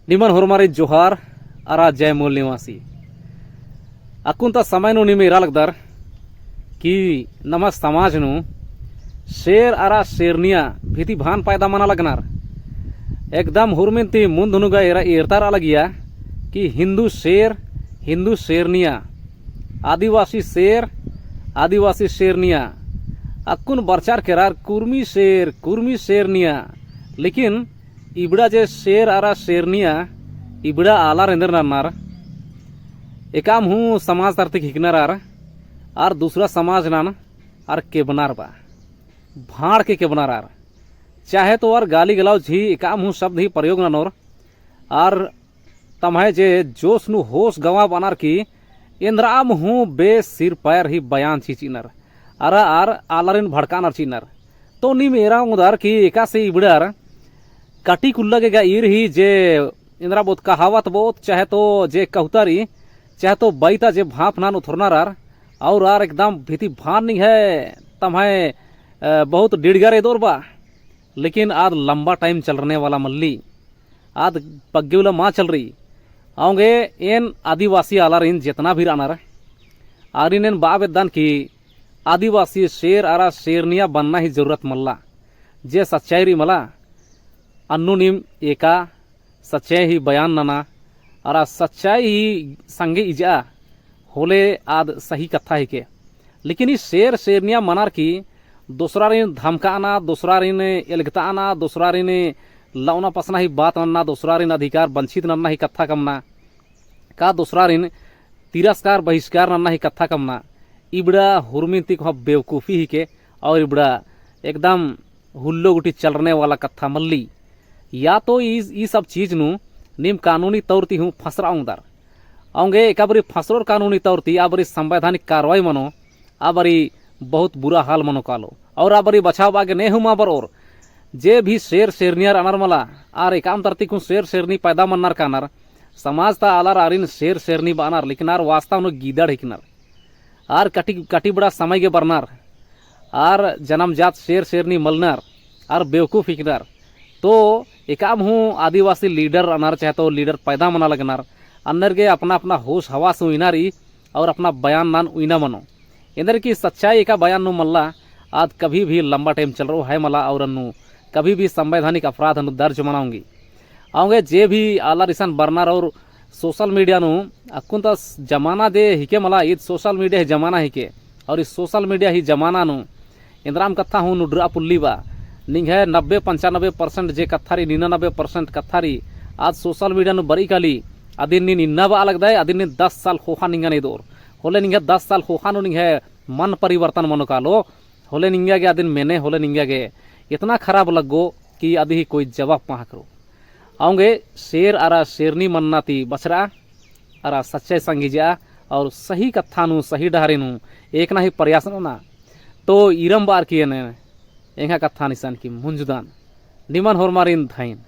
निमन होरमारी जोहार अरा जय मूल निवासी अकुंता समय नु निमे इरालगदर कि नम समाज नु शेर अरा शेरनिया भीति भान पैदा मना लगनार एकदम हुरमिनती मुंदनुगा इरतार अलगिया कि हिंदू शेरनिया आदिवासी शेरनिया अकुन बरचार केरार कुर्मी शेरनिया लेकिन इबड़ा जे शेर आरा शेरनिया इबड़ा आला रेंदर नार एकाम हूँ समाज तरतिक हिकनार आर दूसरा समाज नान आर केबनार बा भाड़ के बनार आर चाहे तो और गाली गलाव झी एकाम हूँ शब्द ही प्रयोग ननोर आर तमहे जे जोश नु होश गवा बनार की इंद्राम हूँ बे सिर पैर ही बयान चीचिनर आर आर आलारिन भड़कानर चीनर तो नी मेरा उदार की एका से इबड़ार काटी कुल्ला के ईर ही जे इंद्रा बोत कहावत बोत चाहे तो जे कहतारी चाहे तो बैता जे भाप नान उथरनार और आर एकदम भीति भान नहीं है तमहे बहुत डिड़गारे दौर बा लेकिन आज लंबा टाइम चलने वाला मल्ली आज पग्गेवला माँ चल रही आओगे एन आदिवासी आलार इन जितना भी रानार आरिन एन बाबेदान की आदिवासी शेर आरा शेरनिया बनना ही जरूरत मल्ला जे सच्चाई री मला अन्नु निम एका सच्चाई ही बयान नना और सच्चाई ही संगे इजा होले आद सही कथा ही के लेकिन इस शेर शेरनिया मनार की दूसरा रिन धमकाना दूसरा रिन एलगताना दूसरा रिन लौना पसना ही बात नन्ना दूसरा रिन अधिकार वंचित नन्ना ही कथा कमना का दूसरा रिन तिरस्कार बहिष्कार नन्ना ही कथा कमना इबड़ा हुरमिनती को बेवकूफ़ी ही के और इबड़ा एकदम हुल्लो गुटी चलने वाला कथा मल्ली या तो ई सब चीज नु निम कानूनी तौरती हूँ फसराऊंदार आऊंगे एकाबरी फसरोर कानूनी तौरती आबरी संवैधानिक कार्रवाई मनो आबरी बहुत बुरा हाल मनो कालो और आबरी बचाव बागे ने हुमा बरोर जे भी शेर शेरनियार अनार मला आर एकाम तरती को शेर शेरनी पैदा मन्नार कानार समाज ता आलार आरिन शेर शेरनी बानार लेकिन आर वास्ता नु गीदड़ हिकनार आर कटी बड़ा समय के बरनार आर जन्मजात शेर शेरनी मलनार आर बेवकूफ हिकनार तो एकाम हूँ आदिवासी लीडर अनार चाहे तो लीडर पैदा मना लगनार अंदर के अपना अपना होश हवास उइनारी और अपना बयान नान उइना मनो इंदर की सच्चाई का बयान नु मल्ला आज कभी भी लंबा टाइम चल रहा है मला और अन्नु कभी भी संवैधानिक अपराध अनु दर्ज मनाऊंगी आऊंगे जे भी आला रिसन बरनार और सोशल मीडिया नु अकुंत जमाना दे हिके मला ईद सोशल मीडिया ही जमाना हिके और इस सोशल मीडिया ही जमाना नु इंद्राम कथा हूँ नुड्रा पुल्ली बा निंग है 90-95% जे कथारी 99% कथारी आज सोशल मीडिया नु बरी काली अदिन नी निन्ना बा अलग दाय अदिन नी 10 साल खोखा निंगा नहीं दोर होले निंगा 10 साल खोखा नु निंग है मन परिवर्तन मनो कालो होले निंगा के अदिन मैंने होले निंगा के इतना खराब लगो कि अभी ही कोई जवाब पहा करो आऊंगे शेर आरा शेरनी मन्नाती बछरा आरा सच्चाई संगीजा और सही कथा नु सही डहारी नु एक ना ही प्रयास ना तो इरम बार किए ने एंगा कथा निशान की मुंजुदान निमन होरमारिन धाइन